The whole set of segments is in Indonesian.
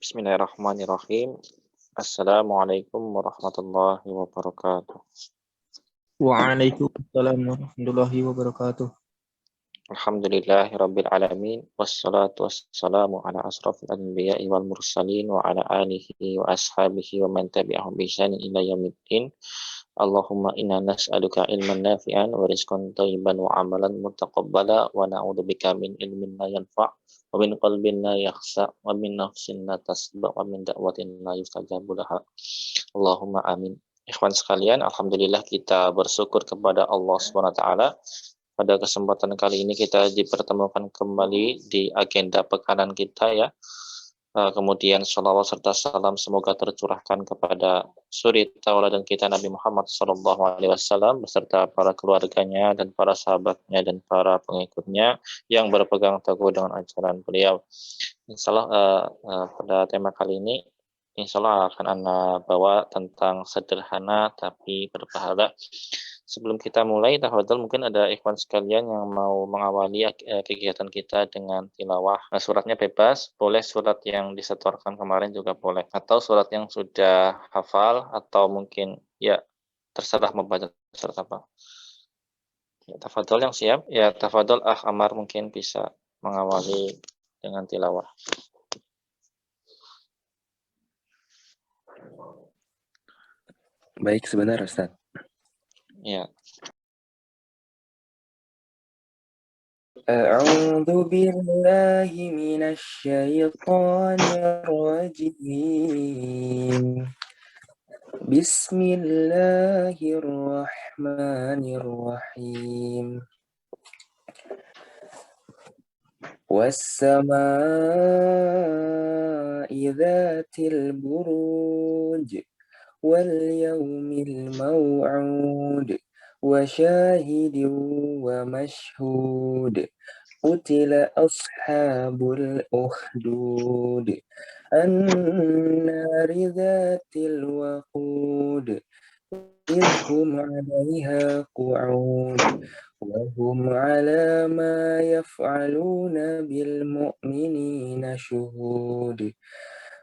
Bismillahirrahmanirrahim. Assalamualaikum warahmatullahi wabarakatuh. Waalaikumsalam warahmatullahi wabarakatuh. Alhamdulillahirabbil alamin wassalatu wassalamu ala asrofil anbiya'i wal mursalin wa ala alihi wa ashabihi wa man tabi'ahum bi ihsanin ila yaumiddin. Allahumma inna nas'aluka ilman nafi'an wa rizqan thayyiban wa amalan mutaqabbala wa na'udzubika min ilmin la yanfa' wa min qalbin la yakhsha wa min nafsin la tasba wa min da'watin la yustajabu laha. Allahumma amin. Ikhwan sekalian, alhamdulillah kita bersyukur kepada Allah Subhanahu wa taala. Pada kesempatan kali ini kita dipertemukan kembali di agenda pekanan kita ya. Kemudian sholawat serta salam semoga tercurahkan kepada suri tauladan kita Nabi Muhammad SAW beserta para keluarganya dan para sahabatnya dan para pengikutnya yang berpegang teguh dengan ajaran beliau. Insyaallah pada tema kali ini insyaallah akan Anda bawa tentang sederhana tapi berpahala. Sebelum kita mulai, tafadhol mungkin ada ikhwan sekalian yang mau mengawali kegiatan kita dengan tilawah. Suratnya bebas, boleh surat yang disetorkan kemarin juga boleh. Atau surat yang sudah hafal, atau mungkin ya terserah membaca surat apa. Ya, tafadhol yang siap. Ya, tafadhol Amar mungkin bisa mengawali dengan tilawah. Baik, sebentar Ustaz. Ya. A'udzu billahi minasy syaithanir rajim. Bismillahirrahmanirrahim. Was-samaa'i dzatil buruj wal yaumil maw'ud wa syahidin wa mashhud. Qutila ashabul ukhdud an-nari dzatil waqud idhum 'alaiha qu'ud wa hum 'ala ma yaf'aluna bil mu'minina syuhud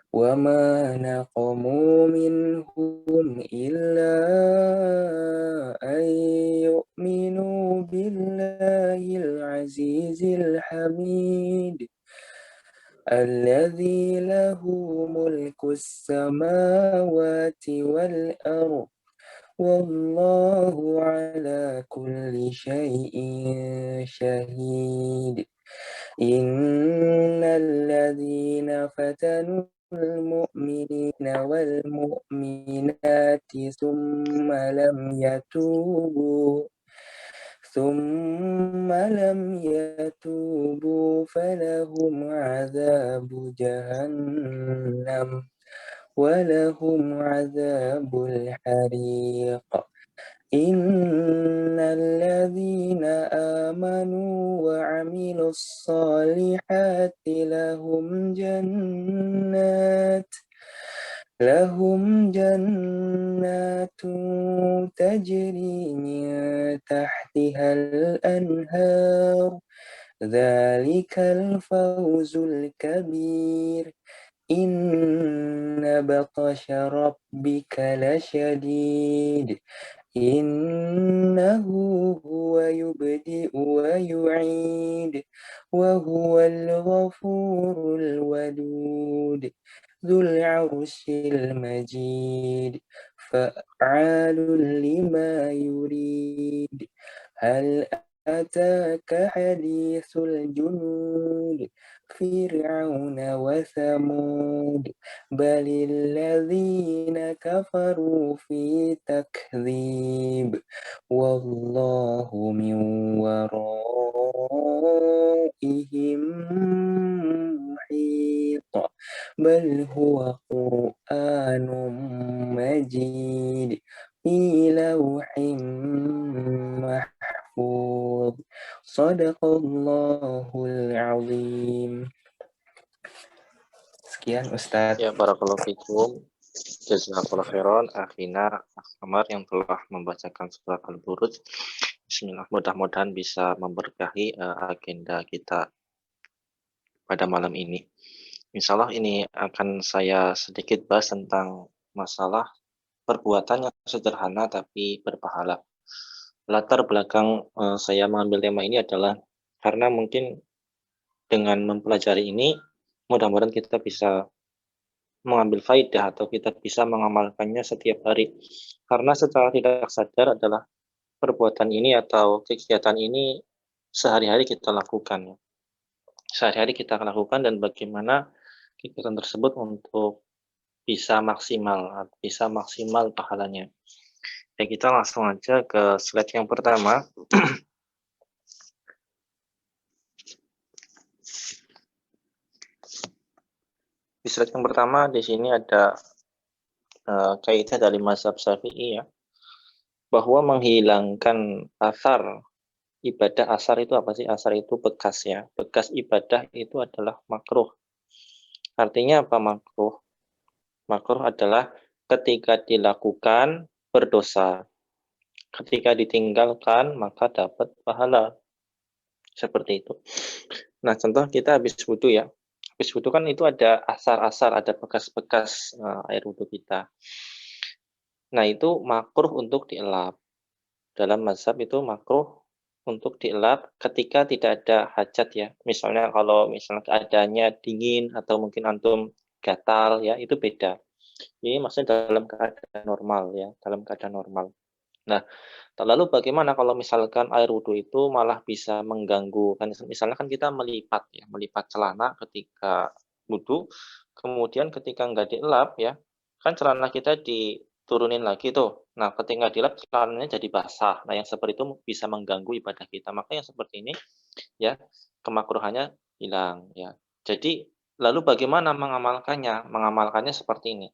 wa ma naqamu minhum illa an yu'minu billahil azizil hamid alladzi lahu mulkus samawati wal ardh wallahu ala kulli syai'in syahid. Innal ladzina fatanu المؤمنين والمؤمنات ثم لم يتوبوا فلهم عذاب جهنم ولهم عذاب الحريق. إن الذين آمنوا وعملوا الصالحات لهم جنات تجري من تحتها الأنهار ذلك الفوز الكبير. إن بطش ربك لشديد إنه هو يبدئ ويعيد وهو الغفور الودود ذو العرش المجيد فعال لما يريد. هل أتاك حديث الجنود فرعون وثمود بل الذين كفروا في تكذيب والله من ورائهم محيط بل هو قرآن مجيد في لوح محفوظ Shadaqallahul azim. Sekian Ustadz. Ya, barakallahu fikum. Jazakallahu khairan akhina Amar yang telah membacakan surat Al-Buruj. Bismillah, mudah-mudahan bisa memberkahi agenda kita pada malam ini. Insya Allah ini akan saya sedikit bahas tentang masalah perbuatan yang sederhana tapi berpahala. Latar belakang saya mengambil tema ini adalah karena mungkin dengan mempelajari ini, mudah-mudahan kita bisa mengambil faidah atau kita bisa mengamalkannya setiap hari. Karena secara tidak sadar adalah perbuatan ini atau kegiatan ini sehari-hari kita lakukan. Sehari-hari kita lakukan dan bagaimana kegiatan tersebut untuk bisa maksimal pahalanya. Ya, kita langsung aja ke slide yang pertama. Di slide yang pertama di sini ada kaidah dari mazhab Syafi'i ya, bahwa menghilangkan asar ibadah. Asar itu apa sih? Asar itu bekas ya. Bekas ibadah itu adalah makruh. Artinya apa makruh? Makruh adalah ketika dilakukan berdosa. Ketika ditinggalkan maka dapat pahala. Seperti itu. Nah, contoh kita habis wudhu ya. Habis wudhu kan itu ada asar-asar, ada bekas-bekas air wudhu kita. Nah, itu makruh untuk dielap. Dalam mazhab itu makruh untuk dielap ketika tidak ada hajat ya. Misalnya kalau misalnya keadaannya dingin atau mungkin antum gatal ya, itu beda. Ini maksudnya dalam keadaan normal ya, dalam keadaan normal. Nah, lalu bagaimana kalau misalkan air wudhu itu malah bisa mengganggu, kan misalnya kan kita melipat ya, melipat celana ketika wudhu, kemudian ketika nggak dielap ya, kan celana kita diturunin lagi tuh. Nah, ketika dilap celananya jadi basah. Nah, yang seperti itu bisa mengganggu ibadah kita. Maka yang seperti ini ya, kemakruhannya hilang ya. Jadi lalu bagaimana mengamalkannya? Mengamalkannya seperti ini.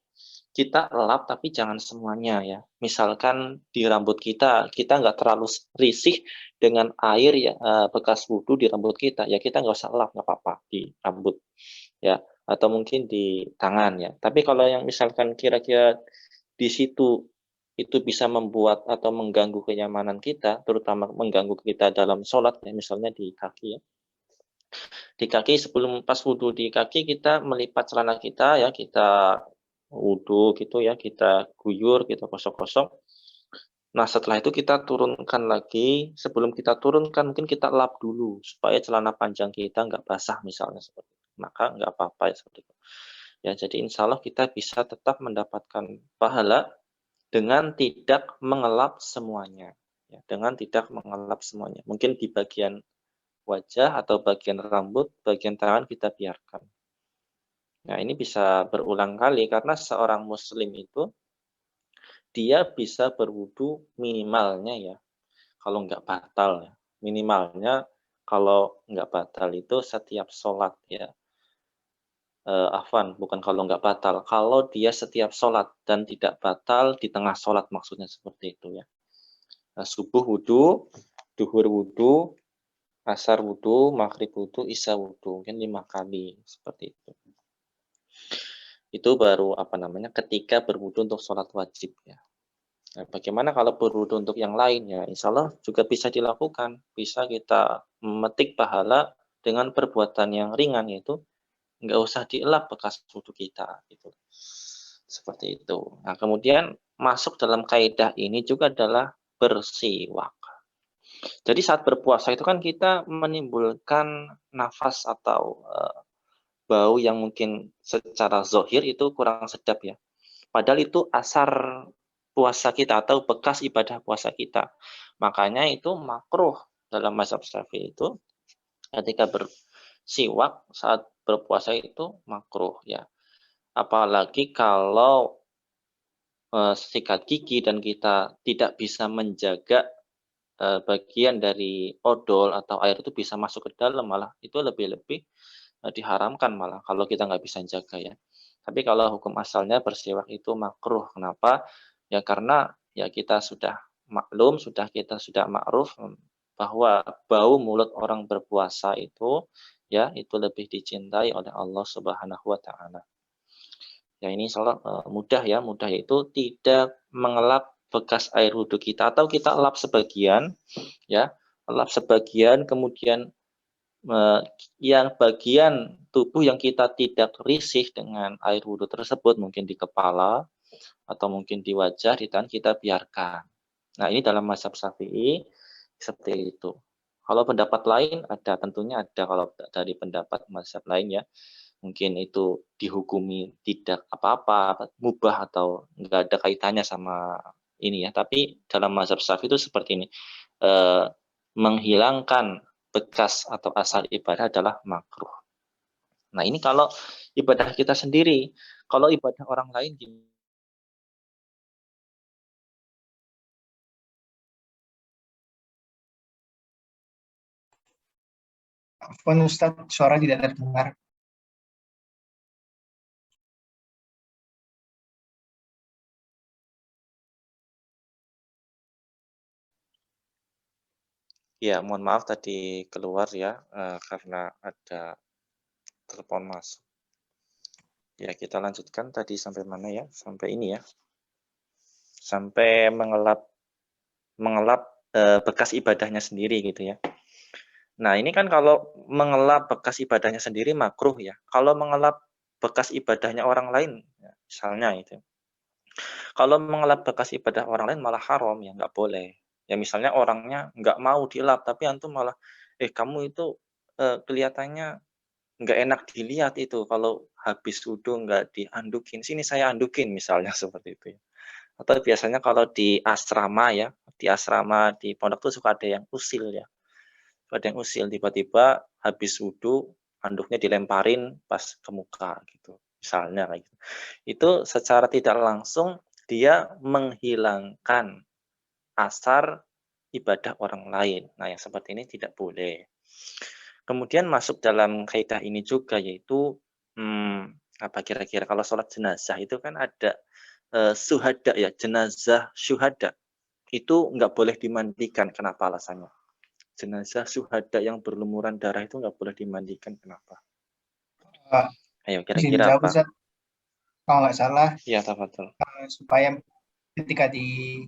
Kita elap tapi jangan semuanya ya. Misalkan di rambut kita nggak terlalu risih dengan air ya, bekas wudhu di rambut kita, ya kita nggak usah elap, nggak apa-apa di rambut ya, atau mungkin di tangan ya. Tapi kalau yang misalkan kira-kira di situ itu bisa membuat atau mengganggu kenyamanan kita, terutama mengganggu kita dalam sholat ya, misalnya di kaki ya. Di kaki sebelum pas wudhu di kaki kita melipat celana kita ya, kita wudhu gitu ya, kita guyur, kita gosok-gosok. Nah, setelah itu kita turunkan lagi, sebelum kita turunkan mungkin kita lap dulu supaya celana panjang kita nggak basah misalnya seperti itu. Maka nggak apa-apa ya seperti itu. Ya, jadi insya Allah kita bisa tetap mendapatkan pahala dengan tidak mengelap semuanya. Ya, dengan tidak mengelap semuanya. Mungkin di bagian wajah atau bagian rambut, bagian tangan kita biarkan. Nah, ini bisa berulang kali karena seorang muslim itu dia bisa berwudu minimalnya ya, kalau nggak batal ya. Minimalnya kalau nggak batal itu setiap sholat ya. Afwan, bukan kalau nggak batal. Kalau dia setiap sholat dan tidak batal di tengah sholat maksudnya seperti itu ya. Nah, subuh wudu, duhur wudu, asar wudu, maghrib wudu, isya wudu. Mungkin 5 kali seperti itu. Itu baru ketika berwudu untuk sholat wajib ya. Nah, bagaimana kalau berwudu untuk yang lain ya? Insya Allah juga bisa dilakukan. Bisa kita memetik pahala dengan perbuatan yang ringan, yaitu nggak usah dielap bekas wudu kita gitu. Seperti itu. Nah, kemudian masuk dalam kaidah ini juga adalah bersiwak. Jadi saat berpuasa itu kan kita menimbulkan nafas atau bau yang mungkin secara zohir itu kurang sedap ya. Padahal itu asar puasa kita atau bekas ibadah puasa kita. Makanya itu makruh dalam mazhab Syafi'i itu ketika bersiwak saat berpuasa itu makruh ya. Apalagi kalau sikat gigi dan kita tidak bisa menjaga bagian dari odol atau air itu bisa masuk ke dalam, malah itu lebih-lebih diharamkan malah kalau kita nggak bisa jaga ya. Tapi kalau hukum asalnya bersiwak itu makruh. Kenapa? Ya karena ya kita sudah maklum, kita sudah ma'ruf bahwa bau mulut orang berpuasa itu ya itu lebih dicintai oleh Allah Subhanahu wa taala. Ya ini salah mudah ya, mudah yaitu tidak mengelap bekas air wudhu kita atau kita elap sebagian ya, elap sebagian kemudian yang bagian tubuh yang kita tidak risih dengan air wudhu tersebut, mungkin di kepala atau mungkin di wajah, di tangan, kita biarkan. Nah, ini dalam mazhab Syafi'i seperti itu. Kalau pendapat lain ada, tentunya ada kalau dari pendapat mazhab lain ya. Mungkin itu dihukumi tidak apa-apa, mubah atau enggak ada kaitannya sama ini ya. Tapi dalam mazhab Syafi'i itu seperti ini. Menghilangkan bekas atau asal ibadah adalah makruh. Nah, ini kalau ibadah kita sendiri. Kalau ibadah orang lain gimana? Afwan Ustaz, suara tidak terdengar. Ya, mohon maaf tadi keluar ya, karena ada telepon masuk. Ya, kita lanjutkan tadi sampai mana ya? Sampai ini ya. Sampai mengelap bekas ibadahnya sendiri gitu ya. Nah, ini kan kalau mengelap bekas ibadahnya sendiri makruh ya. Kalau mengelap bekas ibadahnya orang lain, misalnya itu. Kalau mengelap bekas ibadah orang lain malah haram ya, nggak boleh. Ya misalnya orangnya nggak mau dilap, tapi antum malah, kamu itu kelihatannya nggak enak dilihat itu kalau habis wudu nggak diandukin, sini saya andukin misalnya seperti itu ya. Atau biasanya kalau di asrama ya, di asrama di pondok tuh suka ada yang usil ya. Ada yang usil tiba-tiba habis wudu handuknya dilemparin pas ke muka gitu. Misalnya kayak gitu. Itu secara tidak langsung dia menghilangkan asar ibadah orang lain. Nah, yang seperti ini tidak boleh. Kemudian masuk dalam kaidah ini juga yaitu apa kira-kira kalau sholat jenazah itu kan ada syuhada ya, jenazah syuhada. Itu nggak boleh dimandikan. Kenapa alasannya? Jenazah syuhada yang berlumuran darah itu nggak boleh dimandikan. Kenapa? Uh, Ayo, Bisa kira-kira dijawab apa? Ustaz, kalau nggak salah, Ya, tafadhol. supaya ketika di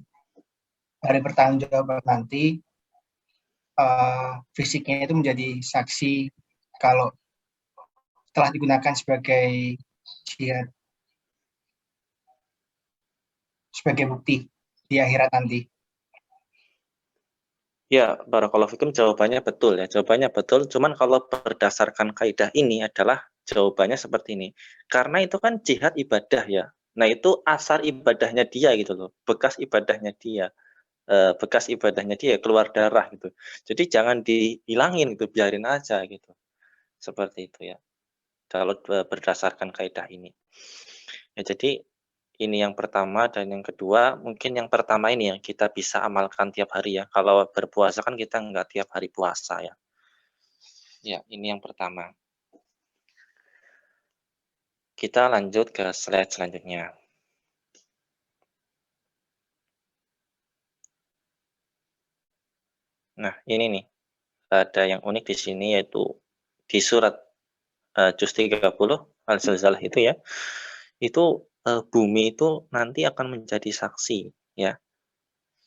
hari pertanggungjawaban nanti, fisiknya itu menjadi saksi kalau telah digunakan sebagai jihad, sebagai bukti di akhirat nanti. Ya, barakallahu fikum, jawabannya betul ya. Jawabannya betul, cuman kalau berdasarkan kaidah ini adalah jawabannya seperti ini. Karena itu kan jihad ibadah ya. Nah, itu asar ibadahnya dia gitu loh. Bekas ibadahnya dia. Bekas ibadahnya dia keluar darah gitu. Jadi jangan dihilangin gitu, biarin aja gitu. Seperti itu ya. Kalau berdasarkan kaidah ini. Ya, jadi ini yang pertama dan yang kedua, mungkin yang pertama ini yang kita bisa amalkan tiap hari ya. Kalau berpuasa kan kita nggak tiap hari puasa ya. Ya, ini yang pertama. Kita lanjut ke slide selanjutnya. Nah, ini nih, ada yang unik di sini yaitu di surat juz 30 Al-Zalzalah itu ya. Itu bumi itu nanti akan menjadi saksi ya.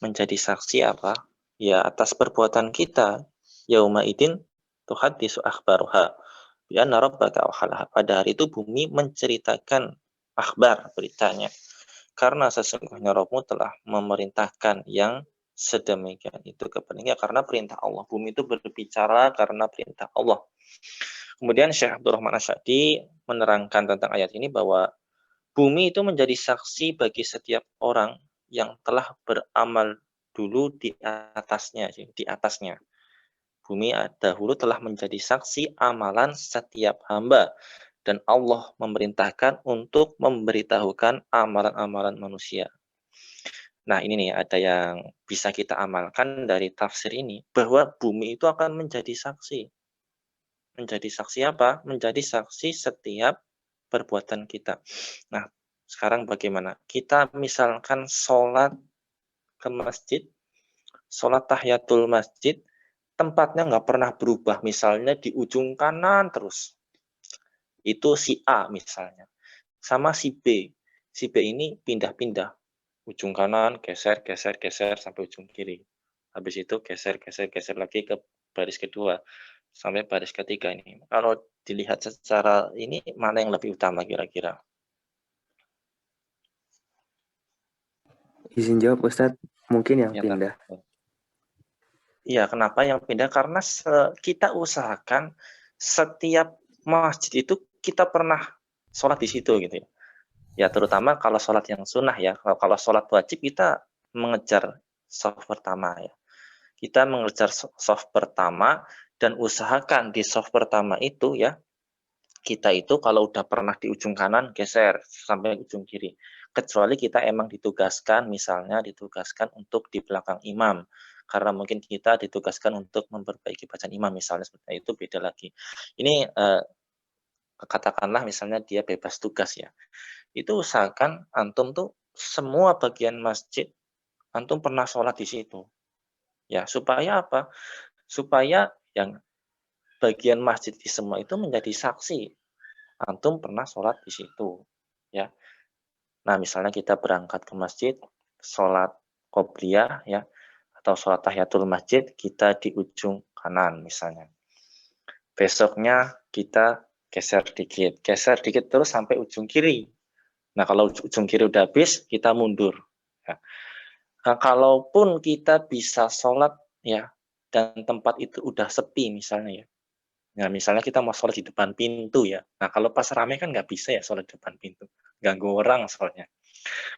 Menjadi saksi apa? Ya atas perbuatan kita. Yauma idin tuhaddisu akhbaruha bi anna rabbaka awhalaha. Pada hari itu bumi menceritakan akhbar beritanya. Karena sesungguhnya Rabbmu telah memerintahkan yang sedemikian itu kepentingan karena perintah Allah. Bumi itu berbicara karena perintah Allah. Kemudian Syekh Abdurrahman Asy'adi menerangkan tentang ayat ini bahwa bumi itu menjadi saksi bagi setiap orang yang telah beramal dulu di atasnya, di atasnya. Bumi dahulu telah menjadi saksi amalan setiap hamba dan Allah memerintahkan untuk memberitahukan amalan-amalan manusia. Nah, ini nih ada yang bisa kita amalkan dari tafsir ini bahwa bumi itu akan menjadi saksi. Menjadi saksi apa? Menjadi saksi setiap perbuatan kita. Nah, sekarang bagaimana? Kita misalkan sholat ke masjid, sholat tahiyatul masjid, tempatnya nggak pernah berubah. Misalnya di ujung kanan terus. Itu si A misalnya. Sama si B. Si B ini pindah-pindah. Ujung kanan, geser, geser, geser, sampai ujung kiri. Habis itu geser, geser, geser lagi ke baris kedua. Sampai baris ketiga ini. Kalau dilihat secara ini, mana yang lebih utama kira-kira? Izin jawab Ustadz, mungkin yang Ya, pindah. Iya, kenapa yang pindah? Karena kita usahakan setiap masjid itu kita pernah sholat di situ gitu ya. Ya terutama kalau sholat yang sunnah ya. Kalau sholat wajib kita mengejar shaf pertama ya. Kita mengejar shaf pertama dan usahakan di shaf pertama itu ya, kita itu kalau udah pernah di ujung kanan geser sampai ujung kiri. Kecuali kita emang ditugaskan, misalnya ditugaskan untuk di belakang imam. Karena mungkin kita ditugaskan untuk memperbaiki bacaan imam misalnya, seperti itu beda lagi. Ini katakanlah misalnya dia bebas tugas ya. Itu usahakan antum tuh semua bagian masjid antum pernah sholat di situ. Ya, supaya apa? Supaya yang bagian masjid di semua itu menjadi saksi antum pernah sholat di situ, ya. Nah, misalnya kita berangkat ke masjid, sholat qobliyah, ya, atau sholat tahiyatul masjid, kita di ujung kanan misalnya. Besoknya kita geser dikit terus sampai ujung kiri. Nah, kalau ujung kiri udah habis, kita mundur. Ya. Nah, kalaupun kita bisa sholat, ya, dan tempat itu udah sepi misalnya ya. Nah, misalnya kita mau sholat di depan pintu ya. Nah, kalau pas rame kan nggak bisa ya sholat di depan pintu. Ganggu orang soalnya.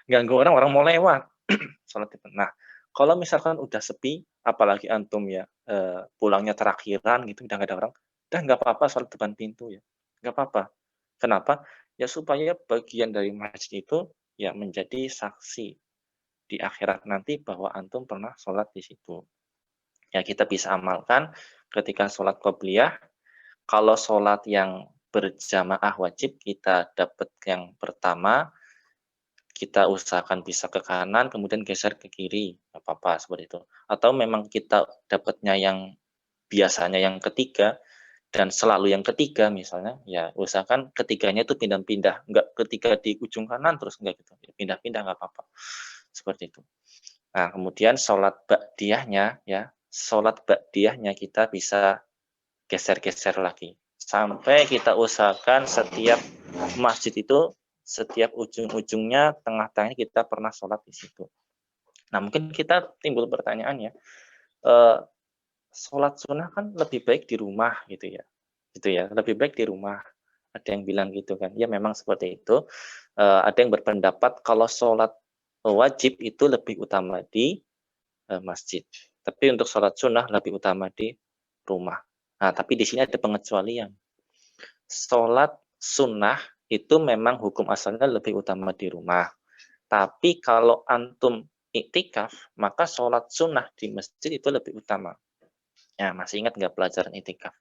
Ganggu orang, orang mau lewat. Sholat di depan. Nah, kalau misalkan udah sepi, apalagi antum ya pulangnya terakhiran gitu, udah nggak ada orang, udah nggak apa-apa sholat depan pintu ya. Nggak apa-apa. Kenapa? Ya supaya bagian dari masjid itu ya menjadi saksi di akhirat nanti bahwa antum pernah sholat di situ. Ya kita bisa amalkan ketika sholat qobliyah. Kalau sholat yang berjamaah wajib, kita dapat yang pertama, kita usahakan bisa ke kanan, kemudian geser ke kiri, nggak apa-apa seperti itu. Atau memang kita dapatnya yang biasanya yang ketiga, dan selalu yang ketiga misalnya, ya usahakan ketiganya itu pindah-pindah, nggak ketika di ujung kanan terus enggak gitu, pindah-pindah nggak apa-apa, seperti itu. Nah kemudian sholat ba'diyahnya kita bisa geser-geser lagi. Sampai kita usahakan setiap masjid itu, setiap ujung-ujungnya, tengah-tengahnya kita pernah sholat di situ. Nah mungkin kita timbul pertanyaan ya, sholat sunnah kan lebih baik di rumah gitu ya, lebih baik di rumah. Ada yang bilang gitu kan, ya memang seperti itu. Ada yang berpendapat kalau sholat wajib itu lebih utama di masjid. Tapi untuk sholat sunnah lebih utama di rumah. Nah, tapi di sini ada pengecualian. Sholat sunnah itu memang hukum asalnya lebih utama di rumah. Tapi kalau antum iktikaf, maka sholat sunnah di masjid itu lebih utama. Ya, masih ingat nggak pelajaran iktikaf?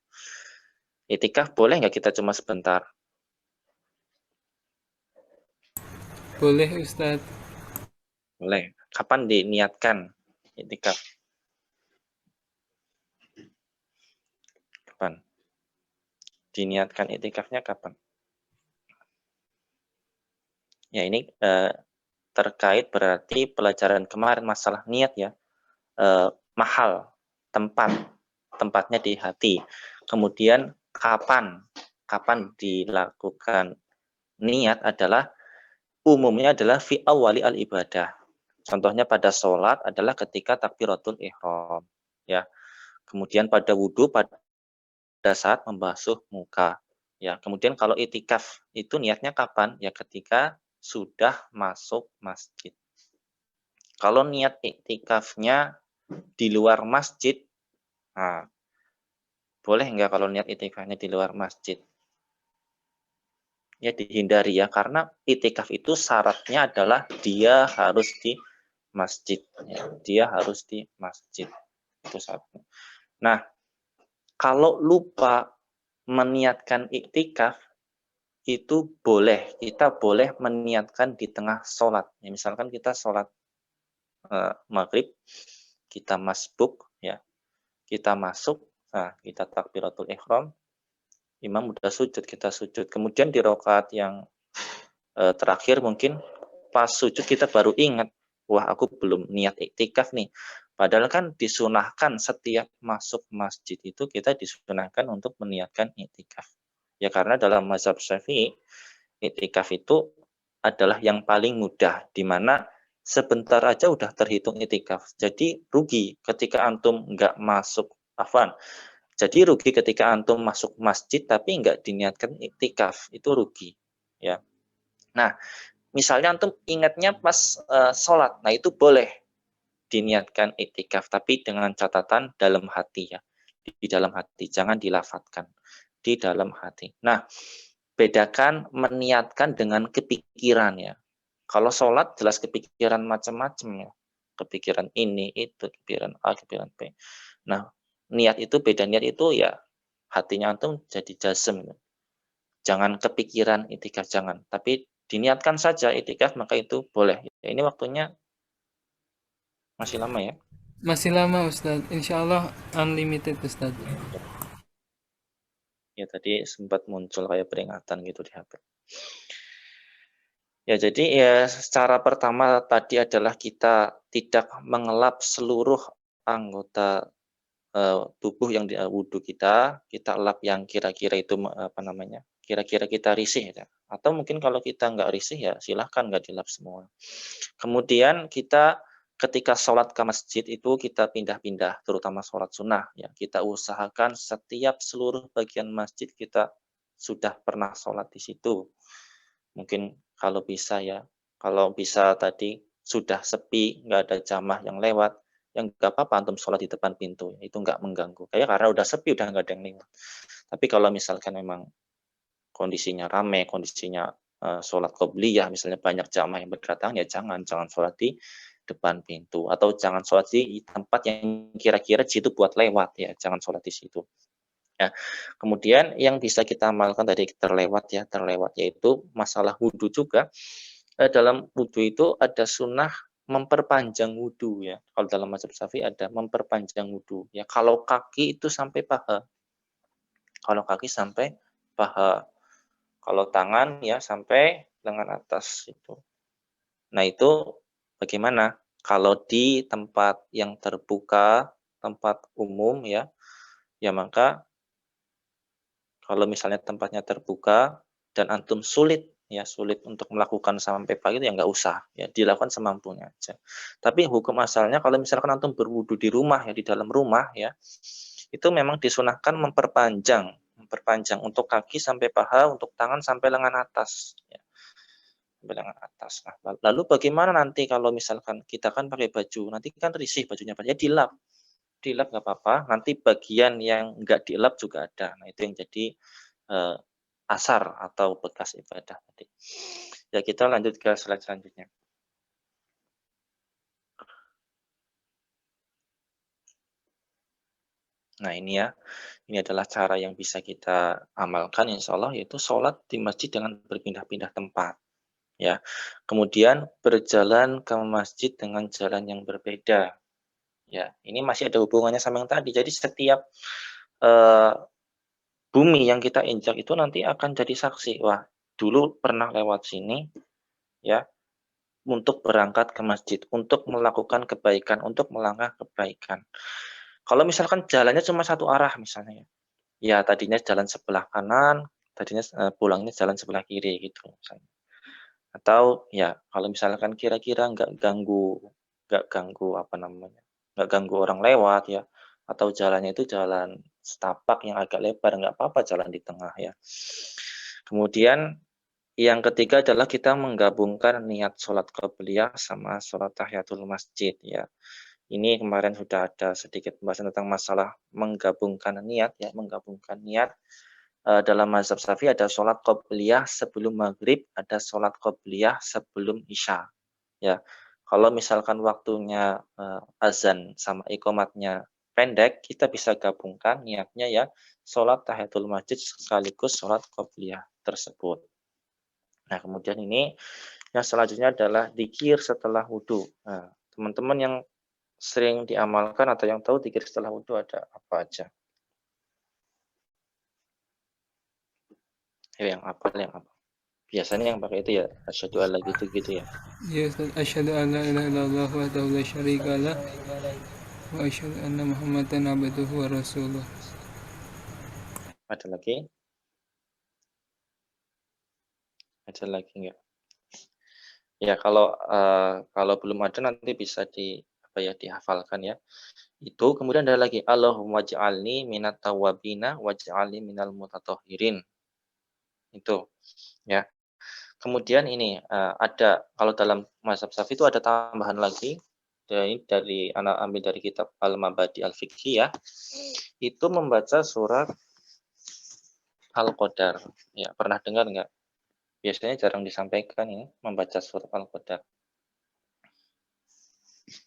Iktikaf boleh nggak kita cuma sebentar? Boleh Ustadz. Boleh. Kapan diniatkan iktikaf? Kapan? Diniatkan iktikafnya kapan? Ya ini terkait berarti pelajaran kemarin masalah niat ya. Mahal, tempatnya di hati. Kemudian kapan dilakukan niat adalah umumnya adalah fi awali al ibadah. Contohnya pada sholat adalah ketika takbiratul ihram, ya. Kemudian pada wudhu pada saat membasuh muka, ya. Kemudian kalau itikaf itu niatnya kapan? Ya ketika sudah masuk masjid. Kalau niat iktikafnya di luar masjid, nah, boleh nggak kalau niat itikafnya di luar masjid? Ya dihindari ya, karena itikaf itu syaratnya adalah dia harus di masjid. Ya, dia harus di masjid. Itu syaratnya. Nah, kalau lupa meniatkan iktikaf, itu boleh. Kita boleh meniatkan di tengah sholat. Ya, misalkan kita sholat maghrib, kita masbuk, ya, kita masuk, nah, kita takbiratul ihram, imam udah sujud, kita sujud. Kemudian di rakaat yang terakhir mungkin pas sujud kita baru ingat, wah aku belum niat iktikaf nih. Padahal kan disunahkan setiap masuk masjid itu kita disunahkan untuk meniatkan iktikaf. Ya karena dalam mazhab Syafi'i, iktikaf itu adalah yang paling mudah, di mana sebentar aja udah terhitung iktikaf. Jadi rugi ketika antum nggak masuk, jadi rugi ketika antum masuk masjid tapi nggak diniatkan iktikaf, itu rugi. Ya. Nah, misalnya antum ingatnya pas sholat, nah itu boleh diniatkan iktikaf, tapi dengan catatan dalam hati ya, di dalam hati, jangan dilafatkan, di dalam hati. Nah, bedakan meniatkan dengan kepikiran ya. Kalau sholat jelas kepikiran macam-macam ya, kepikiran ini, itu, kepikiran A, kepikiran B. Nah, niat itu beda, niat itu ya hatinya antum jadi jazm. Jangan kepikiran iktikaf, jangan. Tapi diniatkan saja iktikaf, maka itu boleh. Ya, ini waktunya masih lama ya. Masih lama Ustadz, insya Allah unlimited Ustadz. Ya tadi sempat muncul kayak peringatan gitu di HP. Ya jadi ya secara pertama tadi adalah kita tidak mengelap seluruh anggota tubuh yang di wudhu kita elap yang kira-kira itu kira-kira kita risih ya. Atau mungkin kalau kita nggak risih ya silahkan nggak dilap semua. Kemudian kita ketika sholat ke masjid itu kita pindah-pindah, terutama sholat sunnah ya. Kita usahakan setiap seluruh bagian masjid kita sudah pernah sholat di situ. Mungkin kalau bisa ya, kalau bisa tadi sudah sepi, nggak ada jamaah yang lewat, yang nggak apa-apa antum sholat di depan pintu, itu nggak mengganggu. Kayak karena udah sepi, udah nggak ada yang lewat. Tapi kalau misalkan memang kondisinya ramai, kondisinya sholat qobliyah, misalnya banyak jamaah yang berdatangan, ya jangan sholat di depan pintu, atau jangan sholat di tempat yang kira-kira situ buat lewat ya, jangan sholat di situ. Ya. Kemudian yang bisa kita amalkan tadi terlewat yaitu masalah wudhu juga. Dalam wudhu itu ada sunnah memperpanjang wudhu ya. Kalau dalam mazhab Syafi'i ada memperpanjang wudhu ya. Kalau kaki itu sampai paha. Kalau kaki sampai paha. Kalau tangan ya sampai lengan atas itu. Nah itu bagaimana? Kalau di tempat yang terbuka, tempat umum ya maka kalau misalnya tempatnya terbuka dan antum sulit untuk melakukan sampai pagi ya nggak usah ya, dilakukan semampunya aja. Tapi hukum asalnya kalau misalkan antum berwudu di rumah ya, di dalam rumah ya, itu memang disunahkan memperpanjang untuk kaki sampai paha, untuk tangan sampai lengan atas ya. Lengan atas. Nah, lalu bagaimana nanti kalau misalkan kita kan pakai baju, nanti kan risih bajunya, ya dilap nggak apa-apa. Nanti bagian yang nggak dilap juga ada. Nah itu yang jadi asar atau bekas ibadah tadi. Ya kita lanjut ke slide selanjutnya. Nah ini ya, ini adalah cara yang bisa kita amalkan insya Allah, yaitu sholat di masjid dengan berpindah-pindah tempat. Ya, kemudian berjalan ke masjid dengan jalan yang berbeda. Ya, ini masih ada hubungannya sama yang tadi. Jadi setiap bumi yang kita injak itu nanti akan jadi saksi. Wah, dulu pernah lewat sini, ya, untuk berangkat ke masjid, untuk melakukan kebaikan, untuk melangkah kebaikan. Kalau misalkan jalannya cuma satu arah misalnya, ya tadinya jalan sebelah kanan, tadinya pulangnya jalan sebelah kiri gitu misalnya. Atau ya kalau misalkan kira-kira nggak ganggu orang lewat ya, atau jalannya itu jalan setapak yang agak lebar, nggak apa-apa jalan di tengah ya. Kemudian yang ketiga adalah kita menggabungkan niat sholat qobliyah sama sholat tahiyatul masjid ya. Ini kemarin sudah ada sedikit pembahasan tentang masalah menggabungkan niat ya, dalam mazhab Syafi'i ada sholat qobliyah sebelum maghrib, ada sholat qobliyah sebelum isya. Ya, kalau misalkan waktunya azan sama iqomatnya pendek, kita bisa gabungkan niatnya ya sholat tahiyatul masjid sekaligus sholat qobliyah tersebut. Nah, kemudian ini yang selanjutnya adalah dzikir setelah wudhu. Nah, teman-teman yang sering diamalkan atau yang tahu dzikir setelah wudhu ada apa aja? Yang apa? Biasanya yang pakai itu ya asyhadu alla gitu ya. Ya Ustaz, asyhadu an la ilaha illallah wahdahu la syarika lah وأشهد أن محمدا عبده ورسوله. Ada lagi? Ada lagi enggak? Ya, kalau belum ada nanti bisa dihafalkan ya. Itu kemudian ada lagi Allahumma ja'alni minat tawabina waj'alni minal mutatahhirin. Itu ya. Kemudian ini ada kalau dalam mazhab Syafi'i itu ada tambahan lagi dari anak ambil dari kitab Al-Mabadi Al-Fiqhiyah, itu membaca surat Al-Qadar. Ya, pernah dengar enggak? Biasanya jarang disampaikan ya, membaca surat Al-Qadar.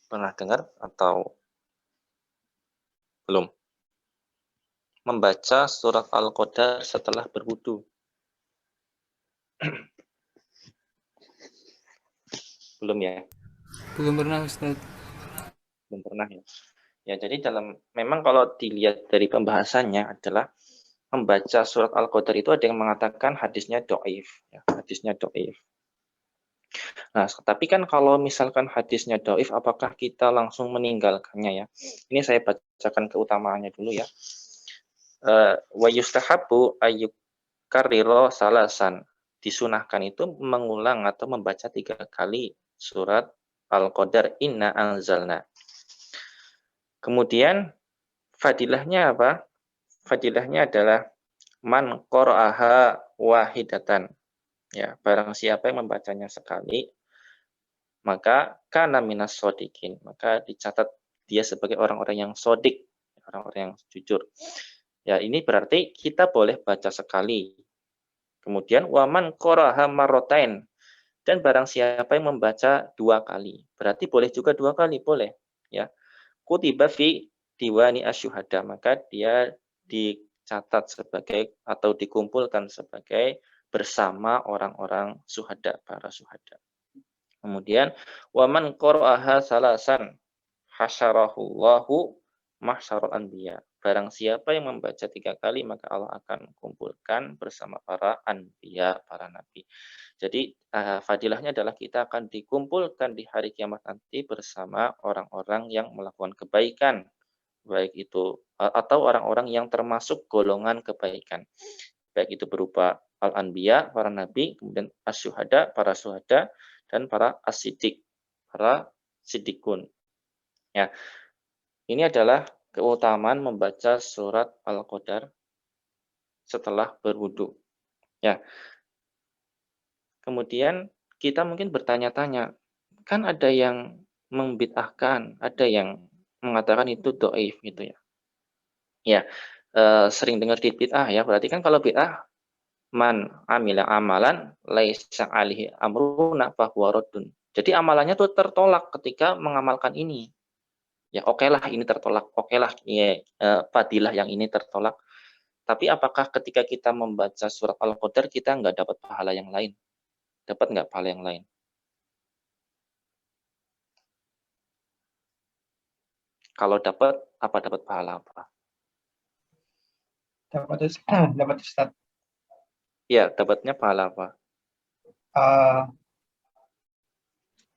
Pernah dengar atau belum? Membaca surat Al-Qadar setelah berwudu. Belum ya? Belum pernah Ustaz. Belum pernah ya. Ya, jadi memang kalau dilihat dari pembahasannya adalah membaca surat Al-Qadar itu ada yang mengatakan hadisnya dhaif, ya, hadisnya dhaif. Nah, tapi kan kalau misalkan hadisnya dhaif, apakah kita langsung meninggalkannya ya? Ini saya bacakan keutamaannya dulu ya. Wa yustahabu ayyukarriro salasan. Disunahkan itu mengulang atau membaca 3 kali surat Al-Qadar inna anzalna. Kemudian fadilahnya apa? Fadilahnya adalah man qara'aha wahidatan. Ya, barang siapa yang membacanya sekali, maka kana minas shodiqin, maka dicatat dia sebagai orang-orang yang sodik, orang-orang yang jujur. Ya, ini berarti kita boleh baca sekali. Kemudian waman qara'aha marratain, dan barang siapa yang membaca 2 kali, berarti boleh juga 2 kali, boleh. Ya, kutiba fi diwani asyuhada, maka dia dicatat sebagai atau dikumpulkan sebagai bersama orang-orang syuhada, para syuhada. Kemudian waman qara'aha salasan hasyarahullahu mahsyarul anbiya. Barang siapa yang membaca 3 kali, maka Allah akan kumpulkan bersama para anbiya, para nabi. Jadi fadilahnya adalah kita akan dikumpulkan di hari kiamat nanti bersama orang-orang yang melakukan kebaikan, baik itu atau orang-orang yang termasuk golongan kebaikan, baik itu berupa al-anbiya, para nabi, kemudian asyuhada, para syuhada, dan para asidik, para sidikun. Ya, ini adalah keutamaan membaca surat Al-Qadar setelah berwudu. Ya, kemudian kita mungkin bertanya-tanya, kan ada yang membid'ahkan, ada yang mengatakan itu dhaif gitu ya. Ya, sering dengar di bid'ah ya, berarti kan kalau bid'ah man amila amalan laisa alihi amruna fahuwa raddun. Jadi amalannya tuh tertolak ketika mengamalkan ini. Ya, okelah ini tertolak, okelah ya, fadilah yang ini tertolak. Tapi apakah ketika kita membaca surat Al-Qadar kita nggak dapat pahala yang lain? Dapat nggak pahala yang lain? Kalau dapat, apa dapat pahala apa? Dapat Ustaz. Ya, dapatnya pahala apa?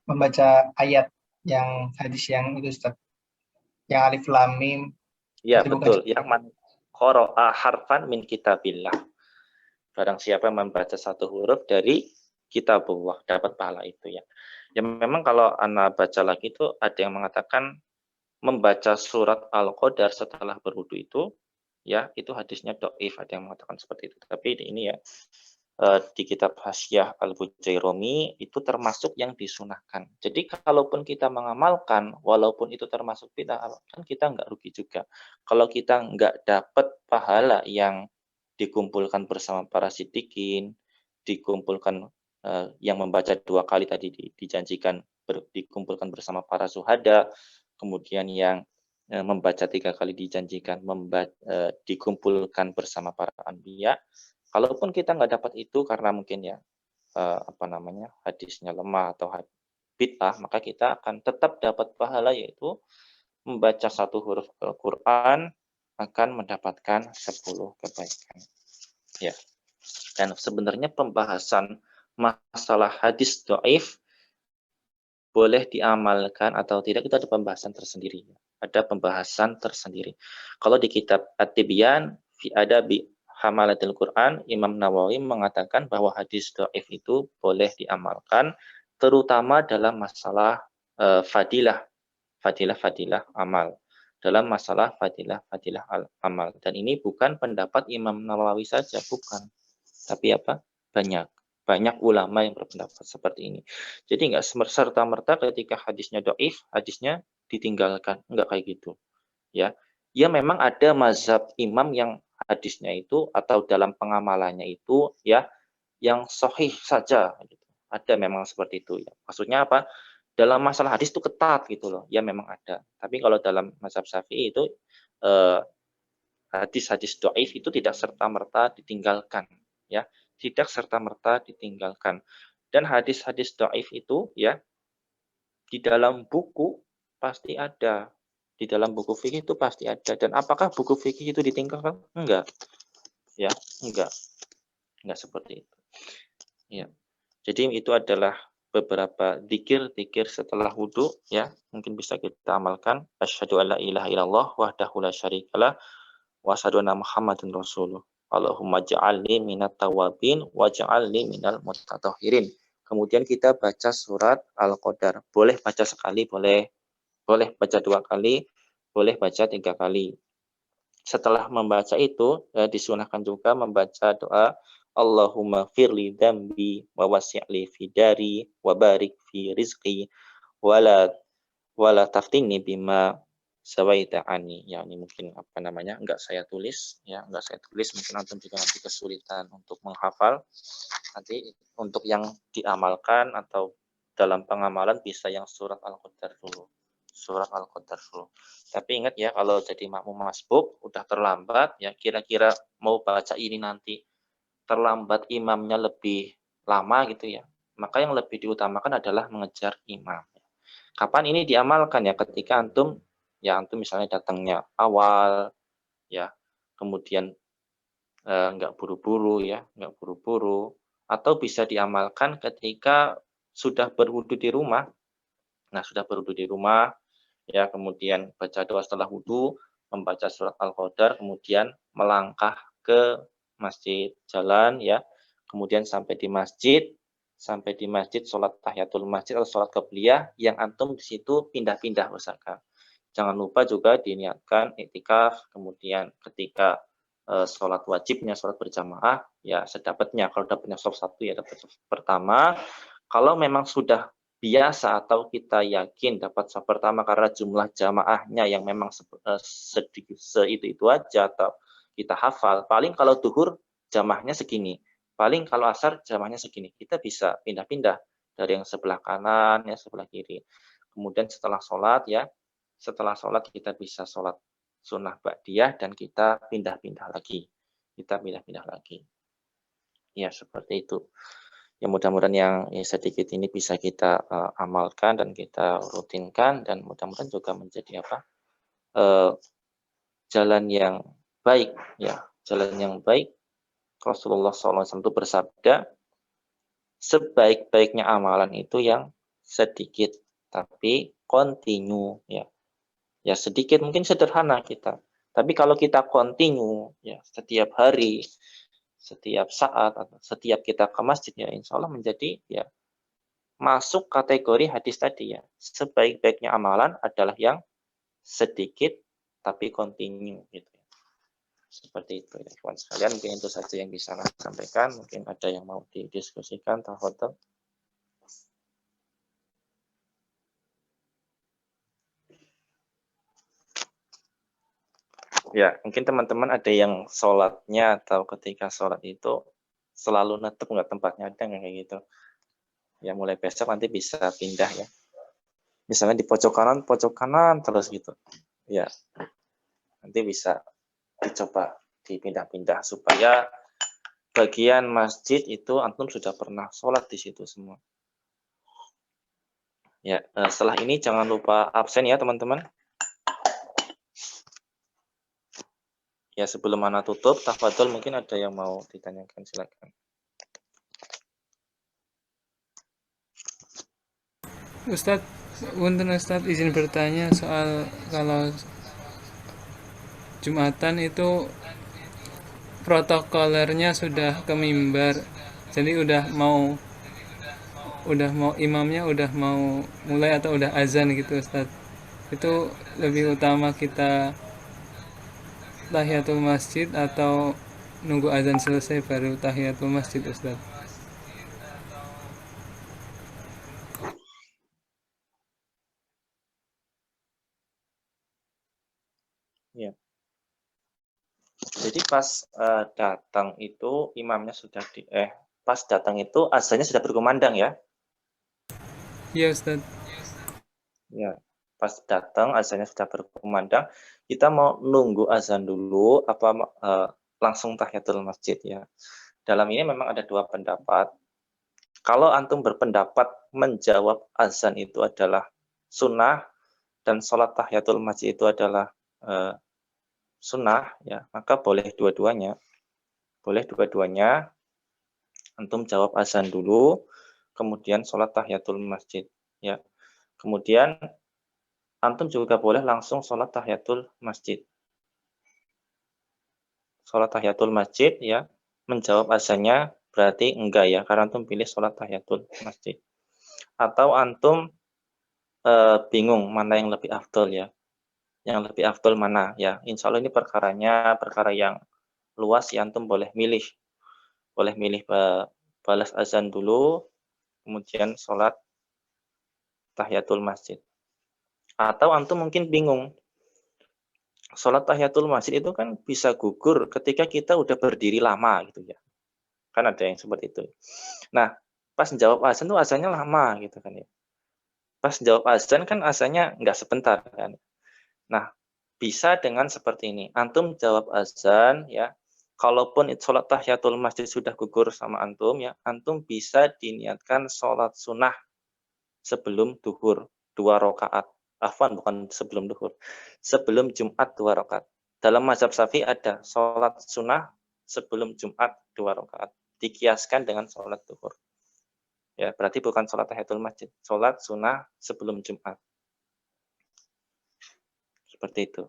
Membaca ayat yang hadis yang itu Ustaz. Yang alif lam mim. Ya, itu betul. bukan. Yang man qara'a harfan min kitabillah. Barang siapa yang membaca satu huruf dari kitabullah, dapat pahala itu ya. Ya memang kalau Anda baca lagi itu ada yang mengatakan membaca surat Al-Qadar setelah berwudu itu ya itu hadisnya dhaif, ada yang mengatakan seperti itu. Tapi ini ya di kitab Hasyiah Al-Bujairami itu termasuk yang disunahkan. Jadi kalaupun kita mengamalkan, walaupun itu termasuk bid'ah, kan kita nggak rugi juga. Kalau kita nggak dapat pahala yang dikumpulkan bersama para sidikin, dikumpulkan yang membaca 2 kali tadi dijanjikan dikumpulkan bersama para syuhada, kemudian yang membaca 3 kali dijanjikan dikumpulkan bersama para anbiya. Kalaupun kita nggak dapat itu karena mungkin ya hadisnya lemah atau bid'ah, maka kita akan tetap dapat pahala, yaitu membaca 1 huruf Al-Quran akan mendapatkan 10 kebaikan. Ya. Dan sebenarnya pembahasan masalah hadis dhaif boleh diamalkan atau tidak, itu ada pembahasan tersendiri. Ada pembahasan tersendiri. Kalau di kitab At-Tibyan fi Adabi Hamalatil Quran, Imam Nawawi mengatakan bahwa hadis dhaif itu boleh diamalkan, terutama dalam masalah fadilah amal. Dalam masalah fadilah amal. Dan ini bukan pendapat Imam Nawawi saja, bukan. Tapi apa? Banyak ulama yang berpendapat seperti ini. Jadi nggak serta-merta ketika hadisnya dhaif, hadisnya ditinggalkan. Nggak kayak gitu. Ya, memang ada mazhab imam yang hadisnya itu atau dalam pengamalannya itu ya yang sahih saja. Gitu. Ada memang seperti itu. Ya. Maksudnya apa? Dalam masalah hadis itu ketat gitu loh. Ya memang ada. Tapi kalau dalam mazhab Syafi'i itu hadis-hadis dhaif itu tidak serta-merta ditinggalkan. Ya, tidak serta-merta ditinggalkan. Dan hadis-hadis dhaif itu ya di dalam buku pasti ada. Di dalam buku fikih itu pasti ada. Dan apakah buku fikih itu ditinggalkan? Enggak. Ya, enggak seperti itu. Ya. Jadi itu adalah beberapa dzikir setelah wudhu ya, mungkin bisa kita amalkan. Asyhadu alla ilaha illallah wahdahu la syarikalah wa asyhadu anna Muhammadan rasulullah. Allahumma ja'alni minat tawabin wa ja'alni minal mutatahhirin. Kemudian kita baca surat Al-Qadar. Boleh baca sekali, boleh baca 2 kali, boleh baca 3 kali. Setelah membaca itu, disunahkan juga membaca doa Allahumma firli dambi wa wasi'li fi dari wa barik fi rizqi wala taftinni bima sawaita ani. Ya, ini mungkin enggak saya tulis, mungkin antum juga nanti kesulitan untuk menghafal. Nanti untuk yang diamalkan atau dalam pengamalan bisa yang surat Al-Qadar dulu. Tapi ingat ya, kalau jadi makmum masbuk udah terlambat ya, kira-kira mau baca ini nanti terlambat imamnya lebih lama gitu ya, maka yang lebih diutamakan adalah mengejar imam. Kapan ini diamalkan ya? Ketika antum misalnya datangnya awal ya, kemudian nggak buru-buru ya, atau bisa diamalkan ketika sudah berwudu di rumah. Nah, sudah berwudu di rumah ya, kemudian baca doa setelah wudu, membaca surat Al-Qadar, kemudian melangkah ke masjid, jalan ya, kemudian sampai di masjid sholat tahiyatul masjid atau sholat qabliyah, yang antum di situ pindah-pindah usahakan. Jangan lupa juga diniatkan iktikaf, kemudian ketika sholat wajibnya, sholat berjamaah ya sedapatnya. Kalau dapatnya sholat 1 ya dapat sholat pertama. Kalau memang sudah biasa atau kita yakin dapat sholat pertama karena jumlah jamaahnya yang memang sedikit itu aja, atau kita hafal, paling kalau duhur jamaahnya segini, paling kalau asar jamaahnya segini, kita bisa pindah-pindah dari yang sebelah kanan ya sebelah kiri. Kemudian setelah sholat kita bisa sholat sunnah ba'diyah dan kita pindah-pindah lagi. Ya seperti itu. Ya mudah-mudahan yang sedikit ini bisa kita amalkan dan kita rutinkan, dan mudah-mudahan juga menjadi jalan yang baik ya, jalan yang baik. Rasulullah SAW itu bersabda, sebaik-baiknya amalan itu yang sedikit tapi kontinu ya. Ya sedikit mungkin sederhana kita, tapi kalau kita kontinu ya setiap hari, setiap saat, atau setiap kita ke masjid ya, insya Allah menjadi ya masuk kategori hadis tadi ya. Sebaik-baiknya amalan adalah yang sedikit tapi kontinu gitu. Seperti itu ya kawan sekalian, mungkin itu saja yang bisa saya sampaikan. Mungkin ada yang mau didiskusikan, tafadhol. Ya, mungkin teman-teman ada yang sholatnya atau ketika sholat itu selalu netep nggak tempatnya, ada nggak kayak gitu? Ya mulai besok nanti bisa pindah ya. Misalnya di pojok kanan terus gitu. Ya, nanti bisa dicoba dipindah-pindah supaya bagian masjid itu antum sudah pernah sholat di situ semua. Ya, setelah ini jangan lupa absen ya teman-teman. Ya sebelum ana tutup, tafadhol mungkin ada yang mau ditanyakan, silakan. Ustadz, punten Ustadz, izin bertanya soal kalau Jumatan itu protokolernya sudah ke mimbar, jadi udah mau imamnya udah mau mulai atau udah azan gitu Ustadz. Itu lebih utama kita tahiyatul masjid atau nunggu azan selesai baru tahiyatul masjid Ustadz? Ya. Jadi pas datang itu imamnya sudah pas datang itu azannya sudah berkumandang ya. Iya Ustadz. Ya, pas datang azannya sudah berkumandang, kita mau nunggu azan dulu apa langsung tahiyatul masjid ya. Dalam ini memang ada dua pendapat. Kalau antum berpendapat menjawab azan itu adalah sunnah dan sholat tahiyatul masjid itu adalah sunnah ya, maka boleh dua-duanya. Boleh dua-duanya. Antum jawab azan dulu, kemudian sholat tahiyatul masjid ya. Kemudian antum juga boleh langsung sholat tahiyatul masjid. Sholat tahiyatul masjid ya, menjawab azannya berarti enggak ya, karena antum pilih sholat tahiyatul masjid. Atau antum bingung mana yang lebih afdol ya. Yang lebih afdol mana ya. Insya Allah ini perkara yang luas ya, antum boleh milih. Boleh milih balas azan dulu, kemudian sholat tahiyatul masjid. Atau antum mungkin bingung. Sholat tahiyatul masjid itu kan bisa gugur ketika kita udah berdiri lama gitu ya. Kan ada yang seperti itu. Nah, pas jawab azan tuh azannya lama gitu kan ya. Pas jawab azan kan azannya nggak sebentar kan. Nah, bisa dengan seperti ini. Antum jawab azan ya. Kalaupun sholat tahiyatul masjid sudah gugur sama antum ya, antum bisa diniatkan sholat sunnah sebelum duhur 2 rakaat. Afwan, bukan sebelum duhur. Sebelum Jumat 2 rakaat. Dalam mazhab Syafi'i ada sholat sunnah sebelum Jumat 2 rakaat. Dikiaskan dengan sholat duhur. Ya, berarti bukan sholat tahiyatul masjid. Sholat sunnah sebelum Jumat. Seperti itu.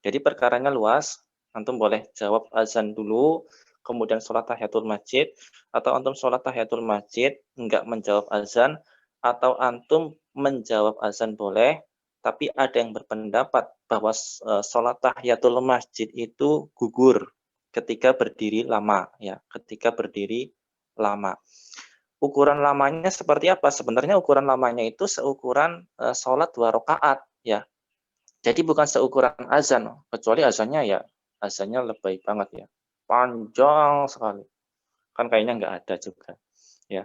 Jadi perkaranya luas. Antum boleh jawab azan dulu, kemudian sholat tahiyatul masjid, atau antum sholat tahiyatul masjid, enggak menjawab azan, atau antum menjawab azan boleh, tapi ada yang berpendapat bahwa sholat tahiyatul masjid itu gugur ketika berdiri lama, ya, ketika berdiri lama. Ukuran lamanya seperti apa? Sebenarnya ukuran lamanya itu seukuran sholat 2 rakaat, ya. Jadi bukan seukuran azan, kecuali azannya ya azannya lebay banget ya, panjang sekali. Kan kayaknya nggak ada juga, ya,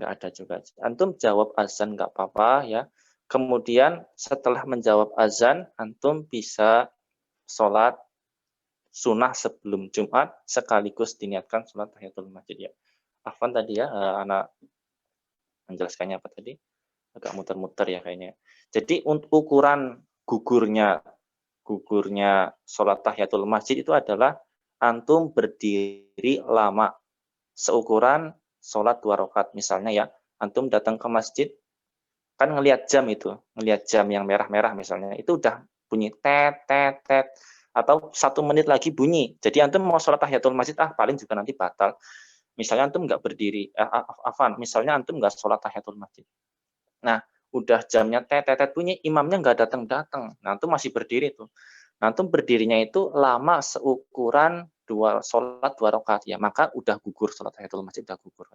nggak ada juga. Antum jawab azan nggak apa-apa ya. Kemudian setelah menjawab azan, antum bisa sholat sunnah sebelum Jumat sekaligus diniatkan sholat tahiyatul masjid ya. Afwan tadi ya, anak menjelaskannya apa tadi? Agak muter-muter ya kayaknya. Jadi untuk ukuran gugurnya sholat tahiyatul masjid itu adalah antum berdiri lama seukuran sholat 2 rakaat. Misalnya ya, antum datang ke masjid, kan ngelihat jam yang merah-merah misalnya, itu udah bunyi tet, tet, tet, atau 1 menit lagi bunyi. Jadi antum mau sholat tahiyatul masjid, paling juga nanti batal. Misalnya antum nggak berdiri, misalnya antum nggak sholat tahiyatul masjid. Nah, udah jamnya tet bunyi, imamnya nggak datang-datang. Nah, antum masih berdiri tuh. Nah, antum berdirinya itu lama seukuran sholat 2 rakaat ya, maka udah gugur sholat tahiyatul masjid, udah gugur.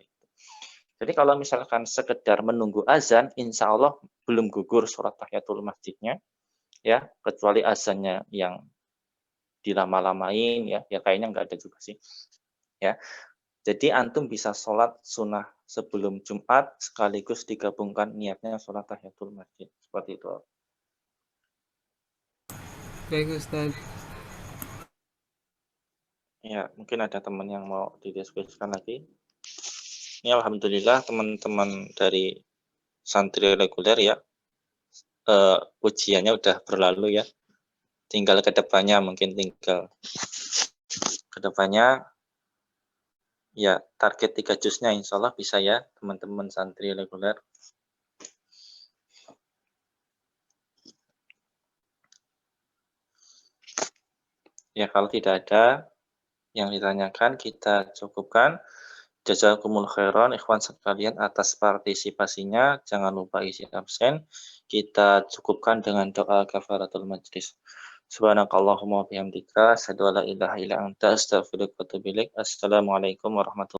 Jadi kalau misalkan sekedar menunggu azan, insya Allah belum gugur sholat tahiyatul masjidnya, ya, kecuali azannya yang dilama-lamain ya kayaknya nggak ada juga sih, ya. Jadi antum bisa sholat sunnah sebelum Jumat sekaligus digabungkan niatnya sholat tahiyatul masjid. Seperti itu. Baik Ustadz. Ya, mungkin ada teman yang mau didiskusikan lagi. Ini alhamdulillah teman-teman dari santri reguler ya, ujiannya udah berlalu ya. Tinggal kedepannya ya target 3 jusnya insya Allah bisa ya teman-teman santri reguler. Ya, kalau tidak ada yang ditanyakan, kita cukupkan. Jazakumul khairan ikhwan sekalian atas partisipasinya. Jangan lupa isi absen. Kita cukupkan dengan doa kafaratul majlis. Subhanakallahumma bihamdika asyhadu an la ilaha illa anta astaghfiruka wa atubu ilaik. Assalamualaikum warahmatullahi wabarakatuh.